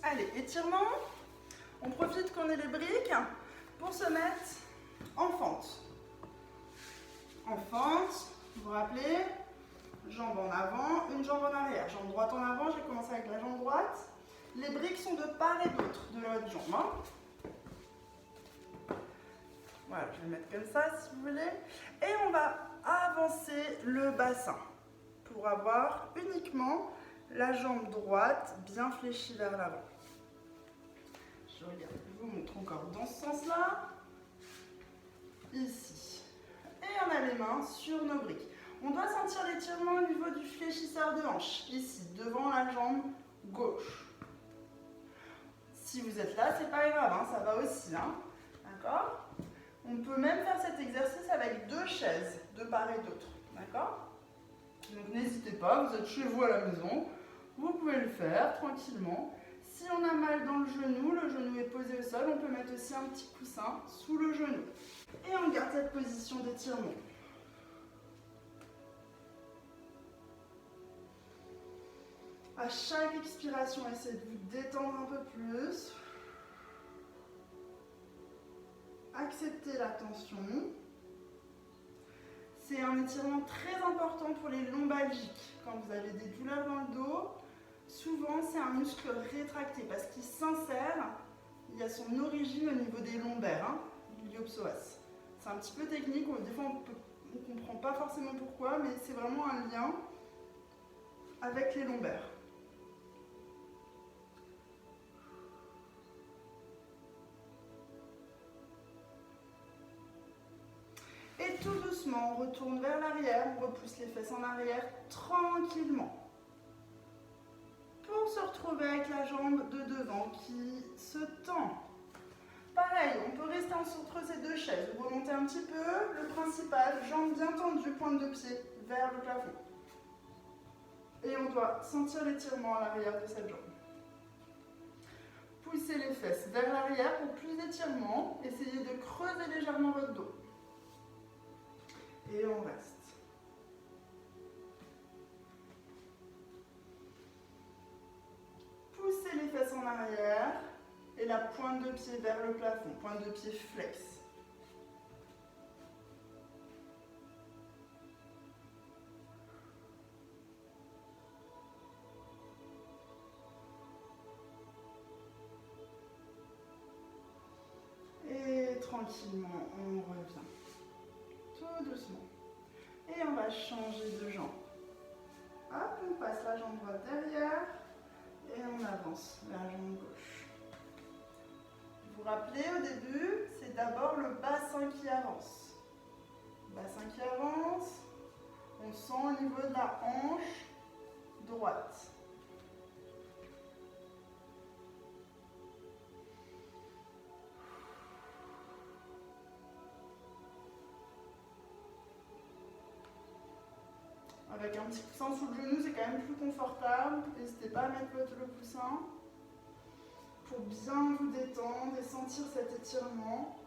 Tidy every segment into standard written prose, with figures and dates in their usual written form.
Allez, étirement. On profite qu'on ait les briques pour se mettre en fente. En fente, vous vous rappelez, jambe en avant, une jambe en arrière. Jambe droite en avant, j'ai commencé avec la jambe droite. Les briques sont de part et d'autre de l'autre jambe. Hein. Voilà, je vais mettre comme ça si vous voulez. Et on va avancer le bassin pour avoir uniquement la jambe droite bien fléchie vers l'avant. Je vous montre encore dans ce sens-là. Ici. Et on a les mains sur nos briques. On doit sentir l'étirement au niveau du fléchisseur de hanche. Ici, devant la jambe gauche. Si vous êtes là, c'est pas grave, hein, ça va aussi. Hein, d'accord ? On peut même faire cet exercice avec 2 chaises, de part et d'autre. D'accord ? Donc n'hésitez pas, vous êtes chez vous à la maison. Vous pouvez le faire tranquillement. Si on a mal dans le genou est posé au sol, on peut mettre aussi un petit coussin sous le genou. Et on garde cette position d'étirement. À chaque expiration, essayez de vous détendre un peu plus. Acceptez la tension. C'est un étirement très important pour les lombalgiques. Quand vous avez des douleurs dans le dos, souvent c'est un muscle rétracté parce qu'il s'insère, il y a son origine au niveau des lombaires, hein, l'iliopsoas. C'est un petit peu technique, des fois on ne comprend pas forcément pourquoi, mais c'est vraiment un lien avec les lombaires. Et tout doucement, on retourne vers l'arrière, on repousse les fesses en arrière tranquillement. Pour se retrouver avec la jambe de devant qui se tend. Pareil, on peut rester entre ces 2 chaises. Vous remontez un petit peu, le principal, jambe bien tendue, pointe de pied vers le plafond. Et on doit sentir l'étirement à l'arrière de cette jambe. Poussez les fesses vers l'arrière pour plus d'étirement. Essayez de creuser légèrement votre dos. Et on reste. Poussez les fesses en arrière et la pointe de pied vers le plafond, pointe de pied flex. Et tranquillement, on revient. Tout doucement. Et on va changer de jambe. Hop, on passe la jambe droite derrière et on avance vers la jambe gauche. Vous vous rappelez, au début, c'est d'abord le bassin qui avance. Le bassin qui avance, on sent au niveau de la hanche droite. Avec un petit coussin sous le genou, c'est quand même plus confortable. N'hésitez pas à mettre le coussin pour bien vous détendre et sentir cet étirement.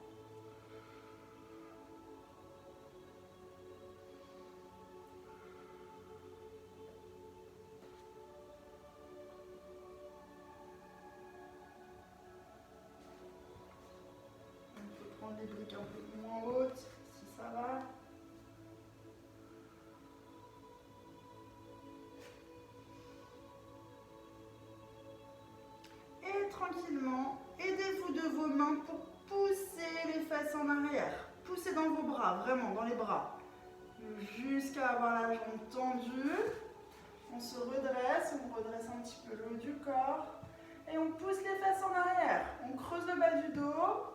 On peut prendre les briques un peu moins hautes, si ça va. Tranquillement, aidez-vous de vos mains pour pousser les fesses en arrière. Poussez dans vos bras, vraiment dans les bras. Jusqu'à avoir la jambe tendue. On se redresse, on redresse un petit peu le haut du corps. Et on pousse les fesses en arrière. On creuse le bas du dos.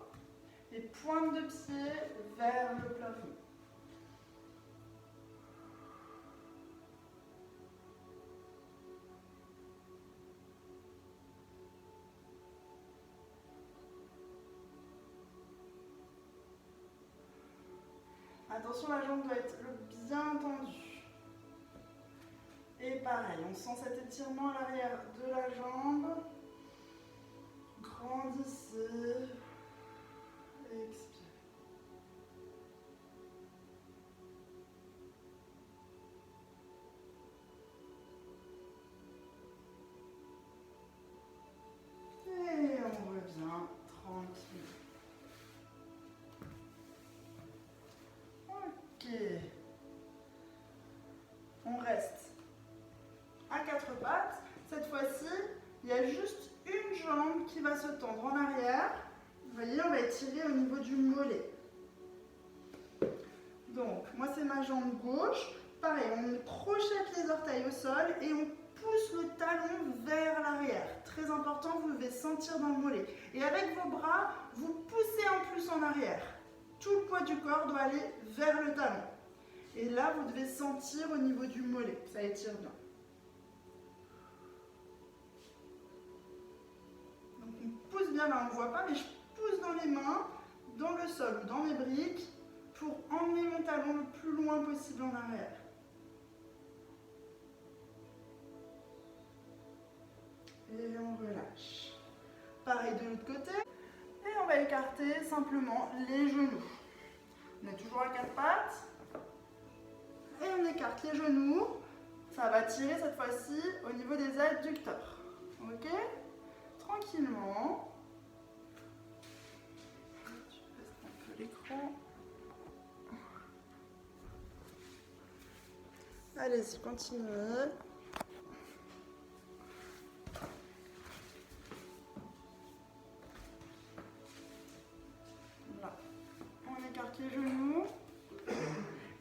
Et pointe de pied vers le plafond. Attention, la jambe doit être bien tendue. Et pareil, on sent cet étirement à l'arrière de la jambe. Grandissez. Expirez. a juste une jambe qui va se tendre en arrière. Vous voyez, on va étirer au niveau du mollet. Donc, moi c'est ma jambe gauche. Pareil, on projette les orteils au sol et on pousse le talon vers l'arrière. Très important, vous devez sentir dans le mollet. Et avec vos bras, vous poussez en plus en arrière. Tout le poids du corps doit aller vers le talon. Et là, vous devez sentir au niveau du mollet. Ça étire bien. Donc on pousse bien, là on ne voit pas, mais je pousse dans les mains, dans le sol ou dans mes briques, pour emmener mon talon le plus loin possible en arrière. Et on relâche. Pareil de l'autre côté. Et on va écarter simplement les genoux. On est toujours à quatre pattes. Et on écarte les genoux. Ça va tirer cette fois-ci au niveau des adducteurs. Ok? Tranquillement. Je baisse un peu l'écran. Allez-y, continuez. Voilà. On écarte les genoux.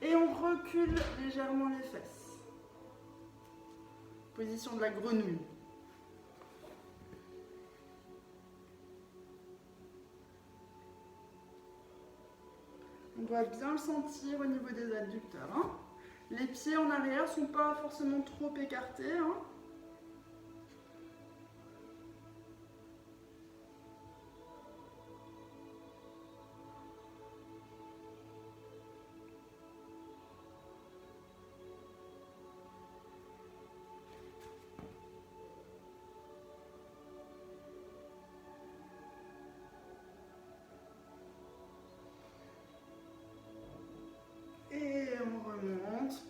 Et on recule légèrement les fesses. Position de la grenouille. On doit bien le sentir au niveau des adducteurs. Hein. Les pieds en arrière ne sont pas forcément trop écartés. Hein.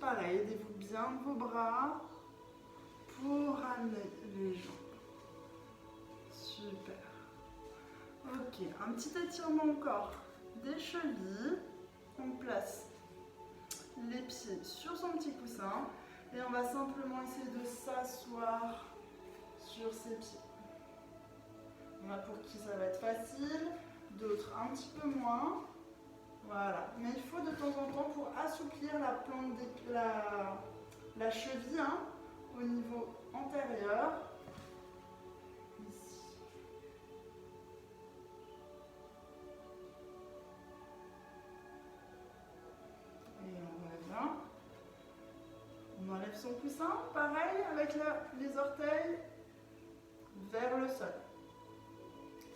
Pareil, aidez-vous bien de vos bras pour ramener les jambes. Super. Ok, un petit étirement encore des chevilles. On place les pieds sur son petit coussin et on va simplement essayer de s'asseoir sur ses pieds. Il y en a pour qui ça va être facile, d'autres un petit peu moins. Voilà, mais il faut de temps en temps pour assouplir la plante la cheville hein, au niveau antérieur. Ici. Et on revient. On enlève son coussin, pareil avec les orteils vers le sol.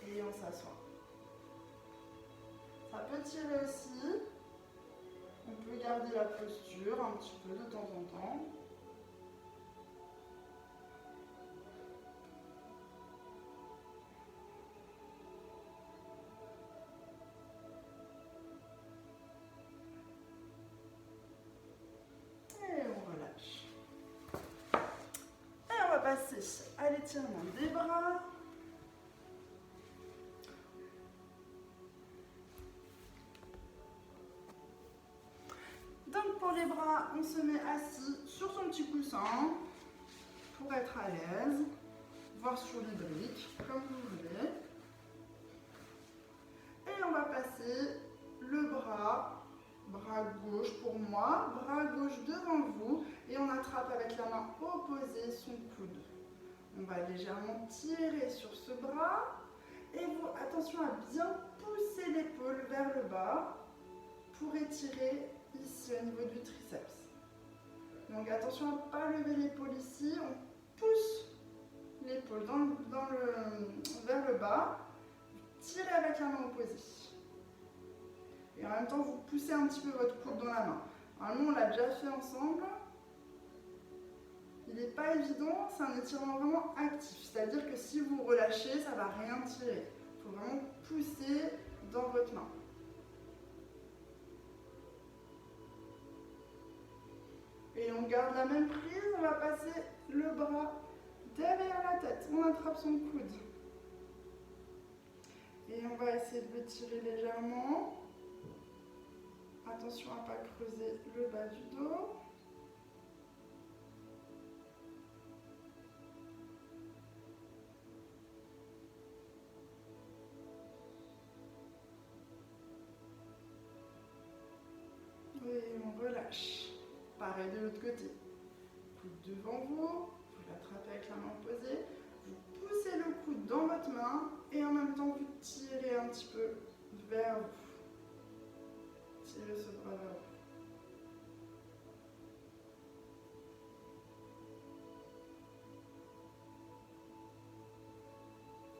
Et on s'assoit. Ça peut tirer aussi. On peut garder la posture un petit peu de temps en temps. Et on relâche. Et on va passer à l'étirement des bras. Donc pour les bras, on se met assis sur son petit coussin pour être à l'aise, voire sur les briques, comme vous voulez. Et on va passer le bras gauche pour moi, bras gauche devant vous, et on attrape avec la main opposée son coude. On va légèrement tirer sur ce bras, et vous, attention à bien pousser l'épaule vers le bas pour étirer ici au niveau du triceps. Donc attention à ne pas lever l'épaule ici, on pousse l'épaule vers le bas, tirez avec la main opposée. Et en même temps, vous poussez un petit peu votre coude dans la main. Alors nous, on l'a déjà fait ensemble. Il n'est pas évident, c'est un étirement vraiment actif. C'est-à-dire que si vous relâchez, ça ne va rien tirer. Il faut vraiment pousser dans votre main. Et on garde la même prise, on va passer le bras derrière la tête. On attrape son coude. Et on va essayer de le tirer légèrement. Attention à ne pas creuser le bas du dos. Pareil de l'autre côté. Coude devant vous, vous l'attrapez avec la main opposée, vous poussez le coude dans votre main et en même temps vous tirez un petit peu vers vous. Tirez ce bras vers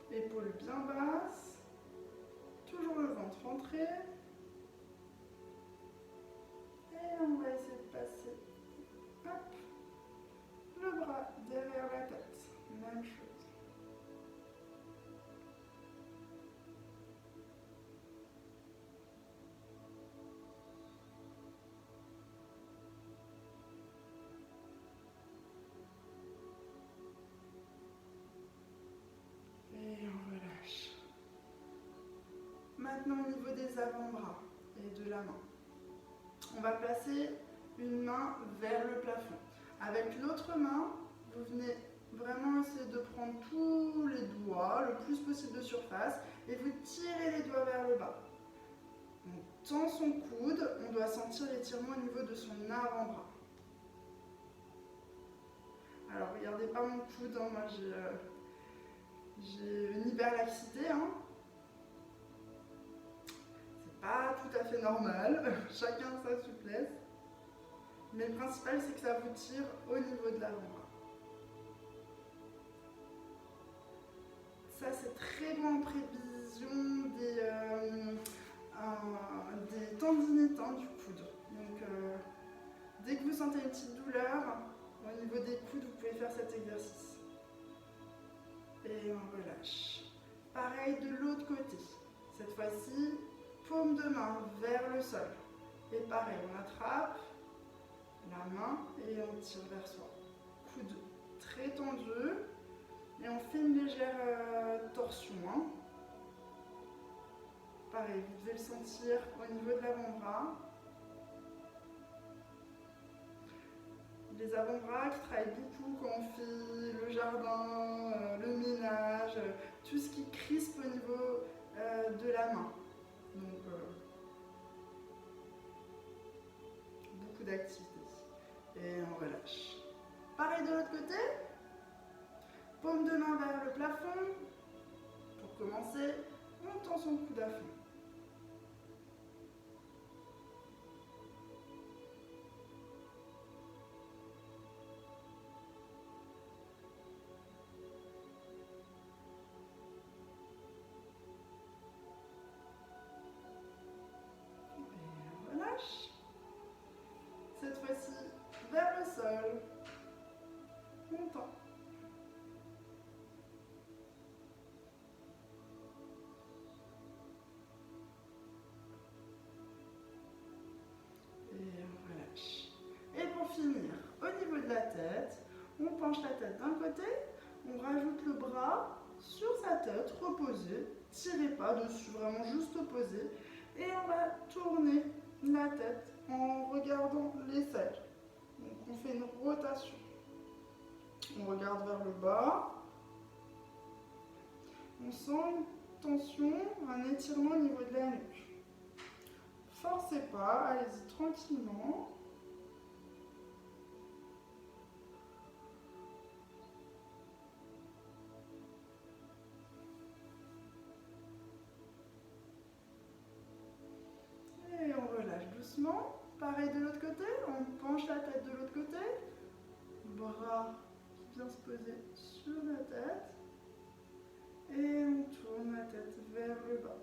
vous. Épaules bien basses, toujours le ventre rentré. Et on va essayer de passer, hop, le bras derrière la tête. Même chose. Et on relâche. Maintenant au niveau des avant-bras et de la main. On va placer une main vers le plafond. Avec l'autre main, vous venez vraiment essayer de prendre tous les doigts, le plus possible de surface, et vous tirez les doigts vers le bas. On tend son coude, on doit sentir l'étirement au niveau de son avant-bras. Alors regardez pas mon coude, hein, moi j'ai une hyperlaxité. Hein. C'est pas tout à fait normal, chacun sa souplesse. Mais le principal, c'est que ça vous tire au niveau de l'avant-bras. Ça, c'est très bon en prévision des tendinites hein, du coude. Donc, dès que vous sentez une petite douleur au niveau des coudes, vous pouvez faire cet exercice. Et on relâche. Pareil de l'autre côté. Cette fois-ci, paume de main vers le sol. Et pareil, on attrape la main et on tire vers soi. Coude très tendu. Et on fait une légère torsion. Hein. Pareil, vous devez le sentir au niveau de l'avant-bras. Les avant-bras qui travaillent beaucoup quand on fait le jardin, le ménage, tout ce qui crispe au niveau de la main. Donc, beaucoup d'activités. Et on relâche. Pareil de l'autre côté. Paume de main vers le plafond. Pour commencer, on tend son coude à fond. Et on relâche. Cette fois-ci, vers le sol. On tend. Et pour finir, au niveau de la tête, on penche la tête d'un côté, on rajoute le bras sur sa tête, reposé, tirez pas dessus, vraiment juste posé, et on va tourner la tête en regardant l'aisselle. Donc on fait une rotation. On regarde vers le bas, on sent une tension, un étirement au niveau de la nuque. Forcez pas, allez-y tranquillement. Et on relâche doucement. Pareil de l'autre côté, on penche la tête de l'autre côté. Bras qui vient se poser sur la tête. Et on tourne la tête vers le bas.